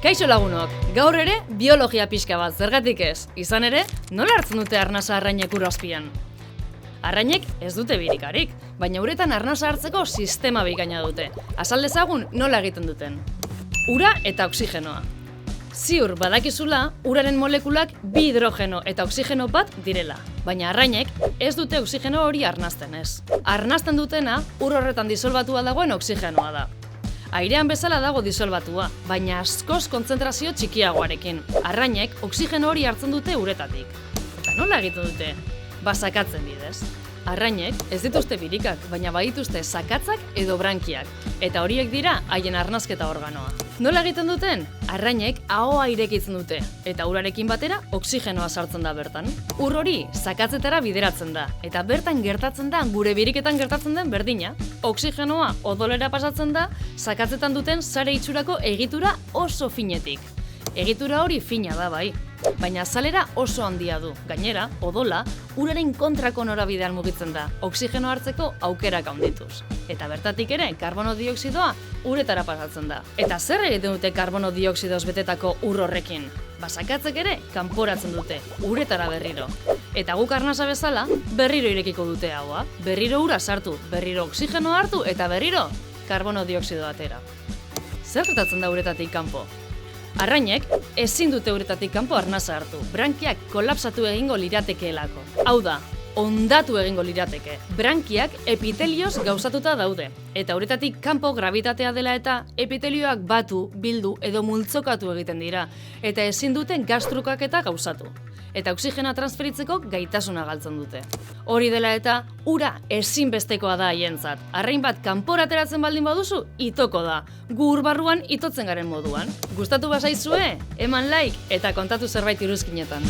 Kaixo lagunok, gaur ere biologia pixka bat, zergatik ez? Izan ere, nola hartzen dute arnasa arrainek ur azpian? Arrainek ez dute birikarik, baina uretan arnasa hartzeko sistema bikaina dute. Azal dezagun nola egiten duten. Ura eta oxigenoa. Ziur badakizula, uraren molekulak bi hidrogeno eta oxigeno bat direla, baina arrainek ez dute oxigeno hori arnasten ez. Arnasten dutena, ur horretan disolbatua dagoen oxigenoa da. Airean bezala dago disolbatua, baina askoz kontzentrazio txikiagoarekin. Arrainek oxigeno hori hartzen dute uretatik. Eta nola egiten dute? Sakatzen bidez. Arrainek ez dituzte birikak, baina badituzte sakatzak edo brankiak, eta horiek dira haien arnasketa organoa. Nola egiten duten? Arrainek ahoa irekitzen dute, eta urarekin batera oxigenoa sartzen da bertan. Ur hori sakatzetara bideratzen da, eta bertan gertatzen da gure biriketan gertatzen den berdina. Oxigenoa odolera pasatzen da, sakatzetan duten sare itxurako egitura oso finetik. Egitura hori fina da bai, baina azalera oso handia du. Gainera, odola, uraren kontrako norabidean mugitzen da, oxigeno hartzeko aukerak handituz. Eta bertatik ere, karbono dioxidoa uretara pasatzen da. Eta zer egiten dute karbono dioxidoz betetako ur horrekin? Sakatzek ere, kanporatzen dute, uretara berriro. Eta guk arnasa bezala, berriro irekiko dute haua, berriro ura sartu, berriro oxigenoa hartu eta berriro karbono dioxidoa atera. Zer gertatzen da uretatik kanpo? Arrainek ezin dute uretatik kanpo arnasa hartu, brankiak kolapsatu egingo liratekeelako. Hau da, hondatu egingo lirateke. Brankiak epitelioz gauzatuta daude, eta uretatik kanpo gravitatea dela eta epitelioak batu, bildu edo multzokatu egiten dira, eta ezin duten gastrukak eta gauzatu. Eta oxigena transferitzeko gaitasuna galtzen dute. Hori dela eta, ura ezinbestekoa da haientzat. Arrain bat kanpora ateratzen baldin baduzu, itoko da. Gu ur barruan itotzen garen moduan. Gustatu bazaizue? Eman like eta kontatu zerbait iruzkinetan.